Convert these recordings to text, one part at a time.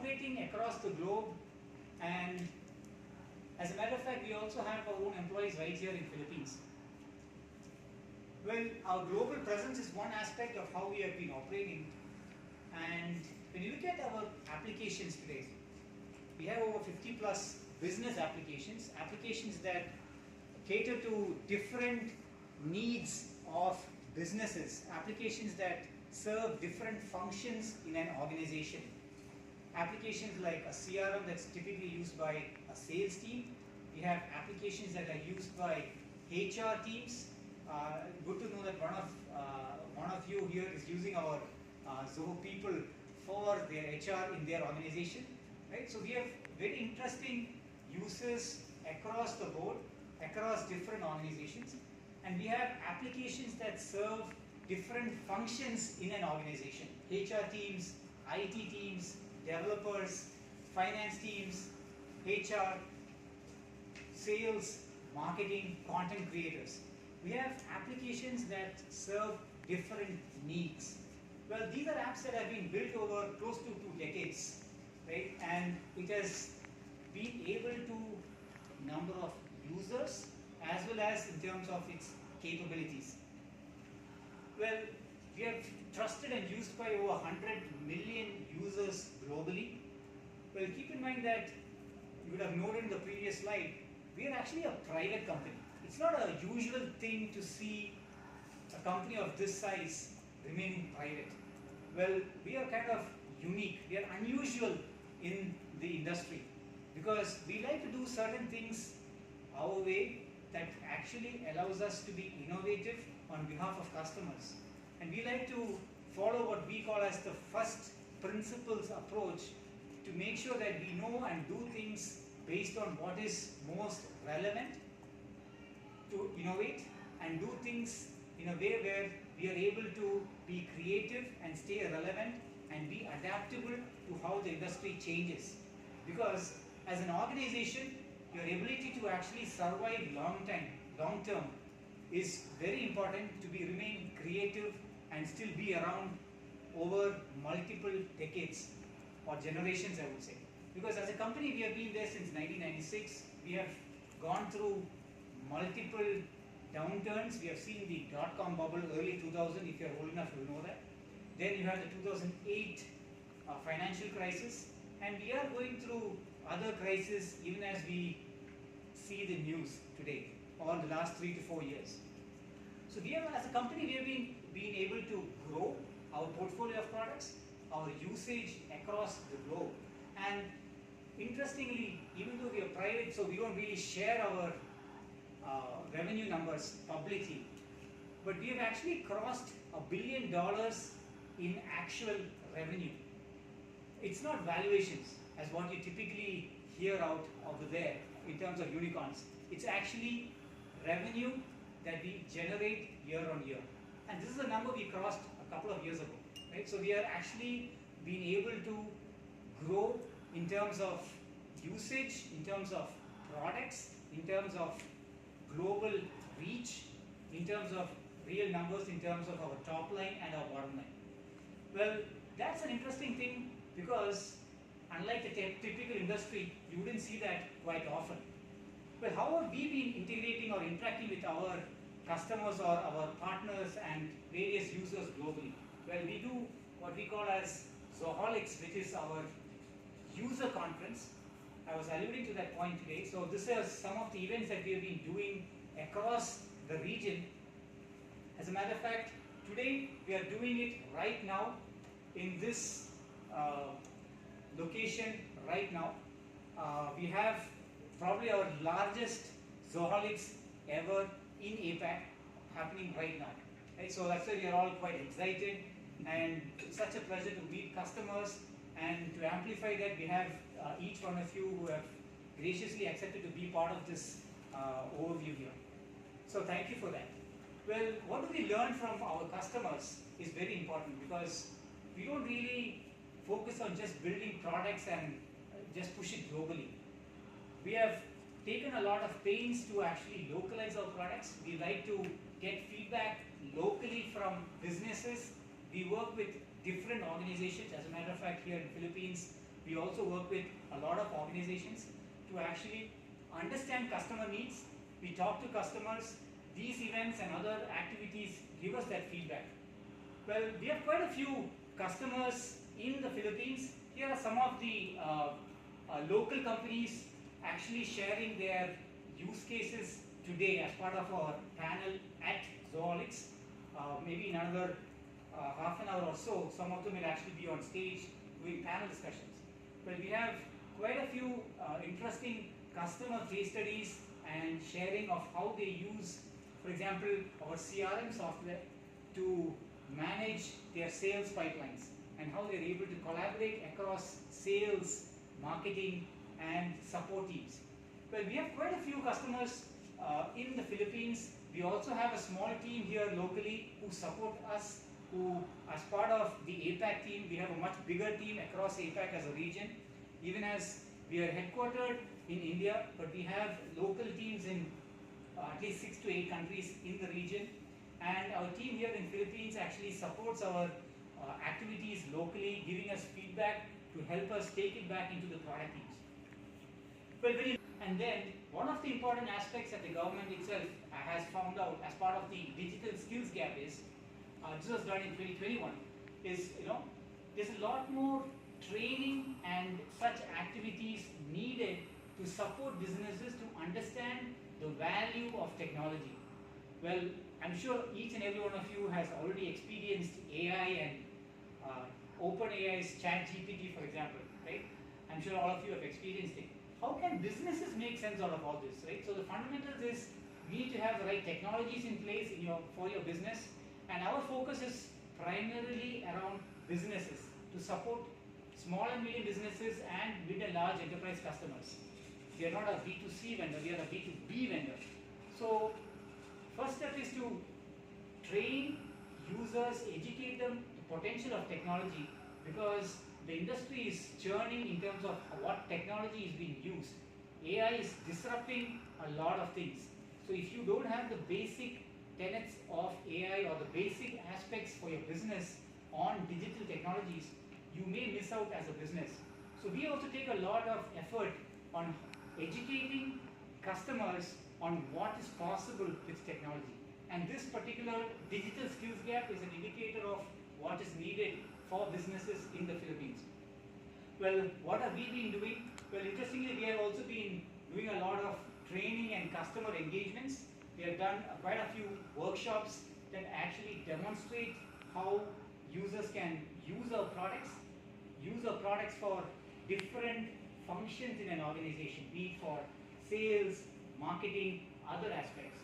operating across the globe, and as a matter of fact, we also have our own employees right here in Philippines. Well, our global presence is one aspect of how we have been operating, and when you look at our applications today, we have over 50 plus business applications, applications that cater to different needs of businesses, applications that serve different functions in an organization. Applications like a CRM that's typically used by a sales team. We have applications that are used by HR teams. Good to know that one of you here is using our Zoho people for their HR in their organization. Right? So we have very interesting uses across the board, across different organizations, and we have applications that serve different functions in an organization. HR teams, IT teams, developers, finance teams, HR, sales, marketing, content creators. We have applications that serve different needs. Well, these are apps that have been built over close to 2 decades, right? And it has been able to number of users as well as in terms of its capabilities. Well, we have trusted and used by over 100 million users globally. Well, keep in mind that you would have noted in the previous slide, we are actually a private company. It's not a usual thing to see a company of this size remaining private. Well, we are kind of unique. We are unusual in the industry because we like to do certain things our way that actually allows us to be innovative on behalf of customers. And we like to follow what we call as the first principles approach to make sure that we know and do things based on what is most relevant, to innovate and do things in a way where we are able to be creative and stay relevant and be adaptable to how the industry changes. Because as an organization, your ability to actually survive long term is very important to remain creative and still be around over multiple decades or generations, I would say. Because as a company, we have been there since 1996. We have gone through multiple downturns. We have seen the dot-com bubble early 2000, if you're old enough, you'll know that. Then you had the 2008 financial crisis, and we are going through other crises even as we see the news today, or the last 3 to 4 years. So we have, as a company, we have been able to grow our portfolio of products, our usage across the globe. And interestingly, even though we are private, so we don't really share our revenue numbers publicly, but we have actually crossed $1 billion in actual revenue. It's not valuations as what you typically hear out over there in terms of unicorns. It's actually revenue that we generate year on year. And this is a number we crossed a couple of years ago, right? So we are actually being able to grow in terms of usage, in terms of products, in terms of global reach, in terms of real numbers, in terms of our top line and our bottom line. Well, that's an interesting thing because unlike the typical industry, you wouldn't see that quite often. But how have we been integrating or interacting with our customers or our partners and various users globally? Well, we do what we call as Zoholics, which is our user conference. I was alluding to that point today. So this is some of the events that we have been doing across the region. As a matter of fact, today we are doing it right now in this location right now. We have probably our largest Zoholics ever in APAC happening right now. Right? So that's why we are all quite excited, and it's such a pleasure to meet customers. And to amplify that, we have each one of you who have graciously accepted to be part of this overview here. So thank you for that. Well, what do we learn from our customers is very important because we don't really focus on just building products and just push it globally. We have taken a lot of pains to actually localize our products. We like to get feedback locally from businesses. We work with different organizations. As a matter of fact, here in the Philippines, we also work with a lot of organizations to actually understand customer needs. We talk to customers. These events and other activities give us that feedback. Well, we have quite a few customers in the Philippines. Here are some of the local companies actually sharing their use cases today as part of our panel at Zoholics. Maybe in another half an hour or so, some of them will actually be on stage doing panel discussions. But we have quite a few interesting customer case studies and sharing of how they use, for example, our CRM software to manage their sales pipelines and how they're able to collaborate across sales, marketing, and support teams. Well, we have quite a few customers in the Philippines. We also have a small team here locally who support us, who as part of the APAC team, we have a much bigger team across APAC as a region. Even as we are headquartered in India, but we have local teams in at least 6 to 8 countries in the region. And our team here in Philippines actually supports our activities locally, giving us feedback to help us take it back into the product teams. Well, and then one of the important aspects that the government itself has found out as part of the digital skills gap is, this was done in 2021, is there's a lot more training and such activities needed to support businesses to understand the value of technology. Well, I'm sure each and every one of you has already experienced AI and OpenAI's ChatGPT, for example, right? I'm sure all of you have experienced it. How can businesses make sense out of all this, right? So the fundamentals is we need to have the right technologies in place for your business, and our focus is primarily around businesses to support small and medium businesses and mid and large enterprise customers. We are not a B2C vendor, we are a B2B vendor. So first step is to train users, educate them the potential of technology, because the industry is churning in terms of what technology is being used. AI is disrupting a lot of things. So if you don't have the basic tenets of AI or the basic aspects for your business on digital technologies, you may miss out as a business. So we also take a lot of effort on educating customers on what is possible with technology. And this particular digital skills gap is an indicator of what is needed for businesses in the Philippines. Well, what have we been doing? Well, interestingly, we have also been doing a lot of training and customer engagements. We have done quite a few workshops that actually demonstrate how users can use our products for different functions in an organization, be it for sales, marketing, other aspects.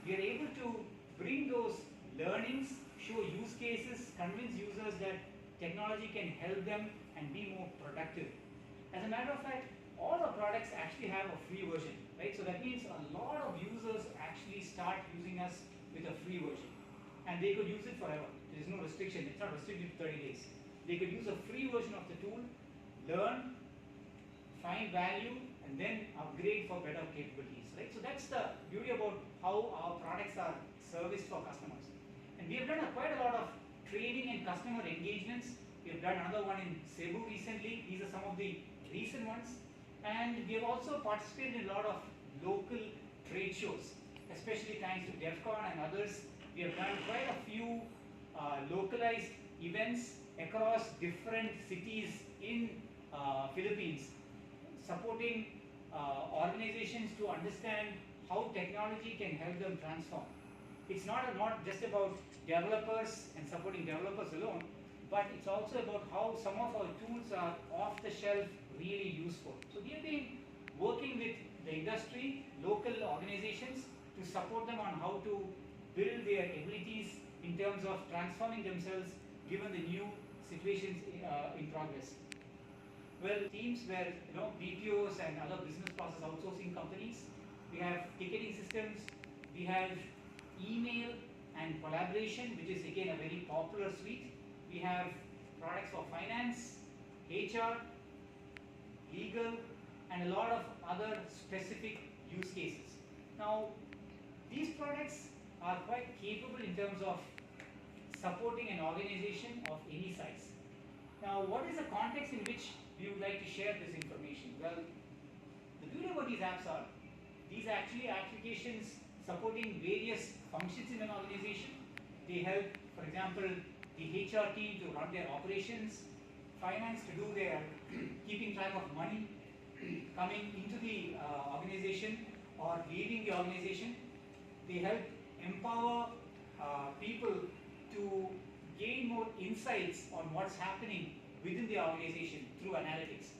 We are able to bring those learnings, show use cases, convince users that technology can help them and be more productive. As a matter of fact, all our products actually have a free version, right? So that means a lot of users actually start using us with a free version. And they could use it forever. There is no restriction. It's not restricted to 30 days. They could use a free version of the tool, learn, find value, and then upgrade for better capabilities, right? So that's the beauty about how our products are serviced for customers. And we have done quite a lot of training and customer engagements. We have done another one in Cebu recently. These are some of the recent ones. And we have also participated in a lot of local trade shows, especially thanks to DEFCON and others. We have done quite a few localized events across different cities in Philippines, supporting organizations to understand how technology can help them transform. It's not just about developers and supporting developers alone, but it's also about how some of our tools are off the shelf, really useful. So we have been working with the industry, local organizations to support them on how to build their abilities in terms of transforming themselves given the new situations in progress. Well, teams where BPOs and other business process outsourcing companies, we have ticketing systems, we have email and collaboration, which is again a very popular suite. We have products for finance, HR, legal, and a lot of other specific use cases. Now, these products are quite capable in terms of supporting an organization of any size. Now, what is the context in which we would like like to share this information? Well, the beauty about these apps are, these actually applications supporting various functions in an organization. They help, for example, the HR team to run their operations, finance to do their keeping track of money coming into the organization or leaving the organization. They help empower people to gain more insights on what's happening within the organization through analytics.